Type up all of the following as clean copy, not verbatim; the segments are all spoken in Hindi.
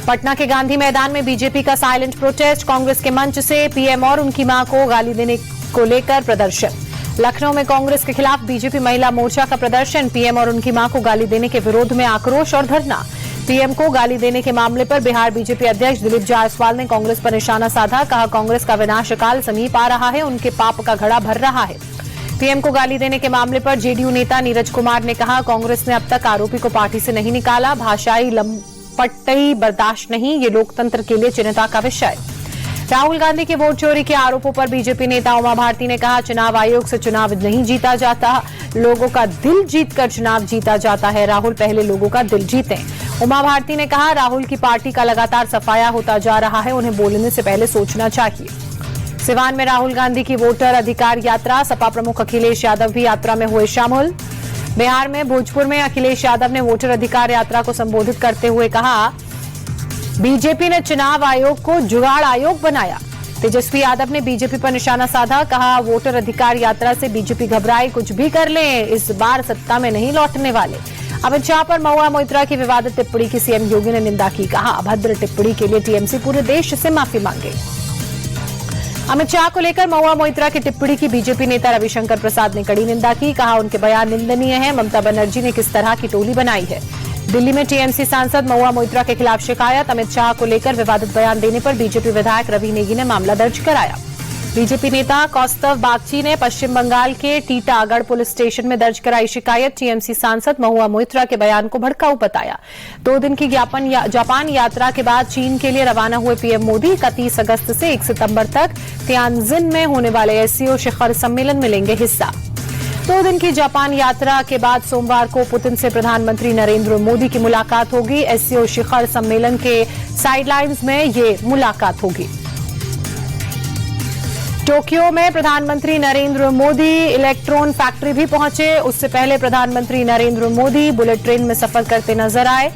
पटना के गांधी मैदान में बीजेपी का साइलेंट प्रोटेस्ट, कांग्रेस के मंच से पीएम और उनकी मां को गाली देने को लेकर प्रदर्शन। लखनऊ में कांग्रेस के खिलाफ बीजेपी महिला मोर्चा का प्रदर्शन, पीएम और उनकी मां को गाली देने के विरोध में आक्रोश और धरना। पीएम को गाली देने के मामले पर बिहार बीजेपी अध्यक्ष दिलीप जायसवाल ने कांग्रेस पर निशाना साधा, कहा कांग्रेस का विनाशकाल समीप आ रहा है, उनके पाप का घड़ा भर रहा है। पीएम को गाली देने के मामले पर जेडीयू नेता नीरज कुमार ने कहा कांग्रेस ने अब तक आरोपी को पार्टी से नहीं निकाला, भाषाई लंपटई बर्दाश्त नहीं, ये लोकतंत्र के लिए चिंता का विषय। राहुल गांधी के वोट चोरी के आरोपों पर बीजेपी नेता उमा भारती ने कहा चुनाव आयोग से चुनाव नहीं जीता जाता, लोगों का दिल जीतकर चुनाव जीता जाता है, राहुल पहले लोगों का दिल जीतें। उमा भारती ने कहा राहुल की पार्टी का लगातार सफाया होता जा रहा है, उन्हें बोलने से पहले सोचना चाहिए। सिवान में राहुल गांधी की वोटर अधिकार यात्रा, सपा प्रमुख अखिलेश यादव भी यात्रा में हुए शामिल। बिहार में भोजपुर में अखिलेश यादव ने वोटर अधिकार यात्रा को संबोधित करते हुए कहा बीजेपी ने चुनाव आयोग को जुगाड़ आयोग बनाया। तेजस्वी यादव ने बीजेपी पर निशाना साधा, कहा वोटर अधिकार यात्रा से बीजेपी घबराए, कुछ भी कर लें, इस बार सत्ता में नहीं लौटने वाले। अमित शाह पर महुआ मोइत्रा की विवादित टिप्पणी की सीएम योगी ने निंदा की, कहा अभद्र टिप्पणी के लिए टीएमसी पूरे देश से माफी मांगे। अमित शाह को लेकर महुआ मोइत्रा की टिप्पणी की बीजेपी नेता रविशंकर प्रसाद ने कड़ी निंदा की, कहा उनके बयान निंदनीय है, ममता बनर्जी ने किस तरह की टोली बनाई है। दिल्ली में टीएमसी सांसद महुआ मोइत्रा के खिलाफ शिकायत, अमित शाह को लेकर विवादित बयान देने पर बीजेपी विधायक रवि नेगी ने मामला दर्ज कराया। बीजेपी नेता कौस्तव बागची ने पश्चिम बंगाल के टीटागढ़ पुलिस स्टेशन में दर्ज कराई शिकायत, टीएमसी सांसद महुआ मोइत्रा के बयान को भड़काऊ बताया। 2 दिन की जापान यात्रा के बाद चीन के लिए रवाना हुए पीएम मोदी 31 अगस्त से 1 सितंबर तक तियानजिन में होने वाले एससीओ शिखर सम्मेलन में लेंगे हिस्सा। 2 दिन की जापान यात्रा के बाद सोमवार को पुतिन से प्रधानमंत्री नरेंद्र मोदी की मुलाकात होगी। एससीओ शिखर सम्मेलन के साइडलाइंस में ये मुलाकात होगी। टोक्यो में प्रधानमंत्री नरेंद्र मोदी इलेक्ट्रॉन फैक्ट्री भी पहुंचे, उससे पहले प्रधानमंत्री नरेंद्र मोदी बुलेट ट्रेन में सफर करते नजर आए।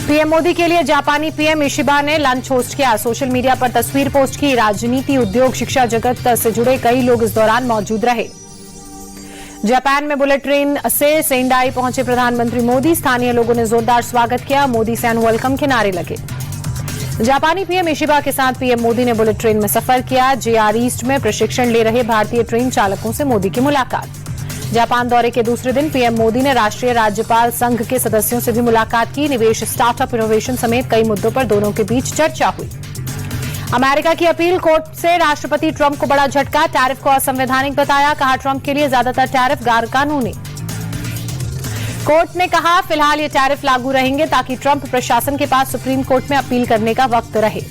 पीएम मोदी के लिए जापानी पीएम इशिबा ने लंच होस्ट किया, सोशल मीडिया पर तस्वीर पोस्ट की। राजनीति, उद्योग, शिक्षा जगत से जुड़े कई लोग इस दौरान मौजूद रहे। जापान में बुलेट ट्रेन से सेंडाई पहुंचे प्रधानमंत्री मोदी, स्थानीय लोगों ने जोरदार स्वागत किया, मोदी सैन वेलकम के नारे लगे। जापानी पीएम इशिबा के साथ पीएम मोदी ने बुलेट ट्रेन में सफर किया। जेआर ईस्ट में प्रशिक्षण ले रहे भारतीय ट्रेन चालकों से मोदी की मुलाकात। जापान दौरे के दूसरे दिन पीएम मोदी ने राष्ट्रीय राज्यपाल संघ के सदस्यों से भी मुलाकात की। निवेश, स्टार्टअप, इनोवेशन समेत कई मुद्दों पर दोनों के बीच चर्चा हुई। अमेरिका की अपील कोर्ट से राष्ट्रपति ट्रंप को बड़ा झटका, टैरिफ को असंवैधानिक बताया, कहा ट्रंप के लिए ज्यादातर टैरिफ गैर कानूनी। कोर्ट ने कहा फिलहाल ये टैरिफ लागू रहेंगे ताकि ट्रंप प्रशासन के पास सुप्रीम कोर्ट में अपील करने का वक्त रहे।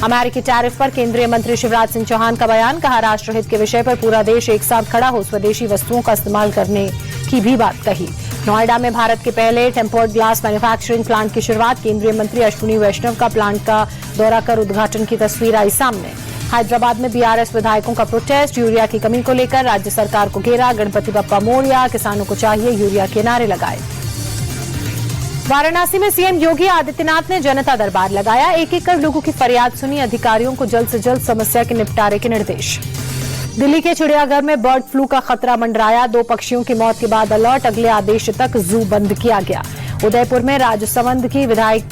अमेरिकी टैरिफ पर केंद्रीय मंत्री शिवराज सिंह चौहान का बयान, कहा राष्ट्रहित के विषय पर पूरा देश एक साथ खड़ा हो, स्वदेशी वस्तुओं का इस्तेमाल करने की भी बात कही। नोएडा में भारत के पहले टेम्पर्ड ग्लास मैन्युफैक्चरिंग प्लांट की शुरुआत, केंद्रीय मंत्री अश्विनी वैष्णव का प्लांट का दौरा कर उद्घाटन की तस्वीर आई सामने। हैदराबाद में बीआरएस विधायकों का प्रोटेस्ट, यूरिया की कमी को लेकर राज्य सरकार को घेरा, गणपति बप्पा मोरया, किसानों को चाहिए यूरिया के नारे लगाए। वाराणसी में सीएम योगी आदित्यनाथ ने जनता दरबार लगाया, एक कर लोगों की फरियाद सुनी, अधिकारियों को जल्द से जल्द समस्या के निपटारे के निर्देश। दिल्ली के चिड़ियाघर में बर्ड फ्लू का खतरा मंडराया, 2 पक्षियों की मौत के बाद अलर्ट, अगले आदेश तक जू बंद किया गया। उदयपुर में राजसमंद की विधायक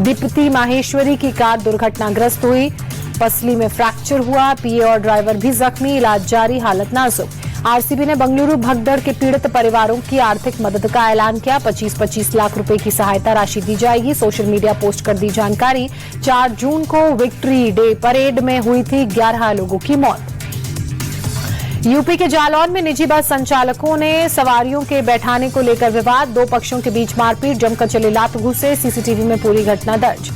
दीप्ति माहेश्वरी की कार दुर्घटनाग्रस्त हुई, पसली में फ्रैक्चर हुआ, पीए और ड्राइवर भी जख्मी, इलाज जारी, हालत नाजुक। आरसीबी ने बेंगलुरु भगदड़ के पीड़ित परिवारों की आर्थिक मदद का ऐलान किया, 25-25 लाख रुपए की सहायता राशि दी जाएगी। सोशल मीडिया पोस्ट कर दी जानकारी। 4 जून को विक्ट्री डे परेड में हुई थी 11 लोगों की मौत। यूपी के जालौन में निजी बस संचालकों ने सवारियों के बैठाने को लेकर विवाद, 2 पक्षों के बीच मारपीट, जमकर चले लात घूसे, सीसीटीवी में पूरी घटना दर्ज।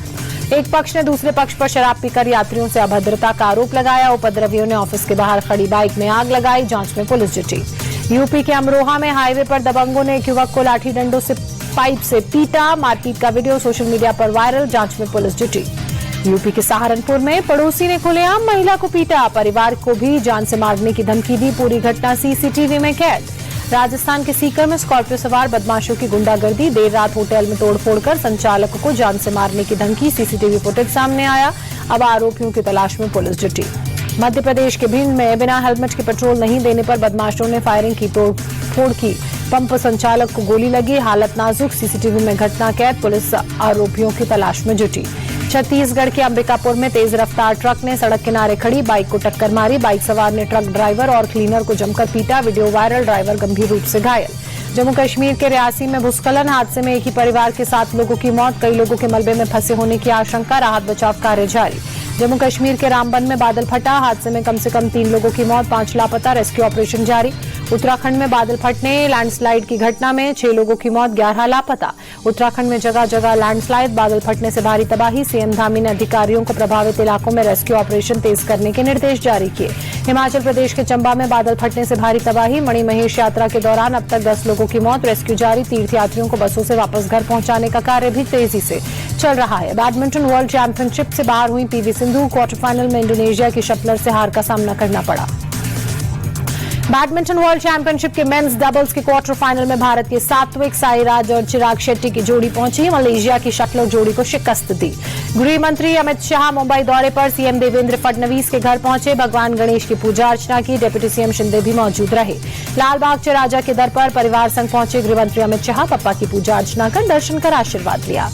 एक पक्ष ने दूसरे पक्ष पर शराब पीकर यात्रियों से अभद्रता का आरोप लगाया, उपद्रवियों ने ऑफिस के बाहर खड़ी बाइक में आग लगाई, जांच में पुलिस जुटी। यूपी के अमरोहा में हाईवे पर दबंगों ने एक युवक को लाठी डंडों से पाइप से पीटा, मारपीट का वीडियो सोशल मीडिया पर वायरल, जांच में पुलिस जुटी। यूपी के सहारनपुर में पड़ोसी ने खुलेआम महिला को पीटा, परिवार को भी जान से मारने की धमकी दी, पूरी घटना सीसीटीवी में कैद। राजस्थान के सीकर में स्कॉर्पियो सवार बदमाशों की गुंडागर्दी, देर रात होटल में तोड़फोड़ कर संचालक को जान से मारने की धमकी, सीसीटीवी फुटेज सामने आया, अब आरोपियों की तलाश में पुलिस जुटी। मध्य प्रदेश के भिंड में बिना हेलमेट के पेट्रोल नहीं देने पर बदमाशों ने फायरिंग की, तोड़फोड़ की, पंप संचालक को गोली लगी, हालत नाजुक, सीसीटीवी में घटना कैद, पुलिस आरोपियों की तलाश में जुटी। छत्तीसगढ़ के अंबिकापुर में तेज रफ्तार ट्रक ने सड़क किनारे खड़ी बाइक को टक्कर मारी, बाइक सवार ने ट्रक ड्राइवर और क्लीनर को जमकर पीटा, वीडियो वायरल, ड्राइवर गंभीर रूप से घायल। जम्मू कश्मीर के रियासी में भूस्खलन, हादसे में एक ही परिवार के 7 लोगों की मौत, कई लोगों के मलबे में फंसे होने की आशंका, राहत बचाव कार्य जारी। जम्मू कश्मीर के रामबन में बादल फटा, हादसे में कम से कम 3 लोगों की मौत, 5 लापता, रेस्क्यू ऑपरेशन जारी। उत्तराखंड में बादल फटने, लैंडस्लाइड की घटना में 6 लोगों की मौत, 11 लापता। उत्तराखंड में जगह जगह लैंडस्लाइड, बादल फटने से भारी तबाही, सीएम धामी ने अधिकारियों को प्रभावित इलाकों में रेस्क्यू ऑपरेशन तेज करने के निर्देश जारी किए। हिमाचल प्रदेश के चंबा में बादल फटने से भारी तबाही, मणिमहेश यात्रा के दौरान अब तक 10 लोगों की मौत, रेस्क्यू जारी। तीर्थयात्रियों को बसों से वापस घर पहुंचाने का कार्य भी तेजी से चल रहा है। बैडमिंटन वर्ल्ड चैंपियनशिप से बाहर हुई पीवी सिंधु, क्वार्टर फाइनल में इंडोनेशिया की शटलर से हार का सामना करना पड़ा। बैडमिंटन वर्ल्ड चैंपियनशिप के मेंस डबल्स के क्वार्टर फाइनल में भारत के सात्विक साईराज और चिराग शेट्टी की जोड़ी पहुंची, मलेशिया की शटलर जोड़ी को शिकस्त दी। गृह मंत्री अमित शाह मुंबई दौरे पर, सीएम देवेंद्र फडणवीस के घर पहुंचे, भगवान गणेश की पूजा अर्चना की, डिप्टी सीएम शिंदे भी मौजूद रहे। लालबाग चे राजा के दर पर परिवार संग पहुंचे गृह मंत्री अमित शाह, पप्पा की पूजा अर्चना कर दर्शन कर आशीर्वाद लिया।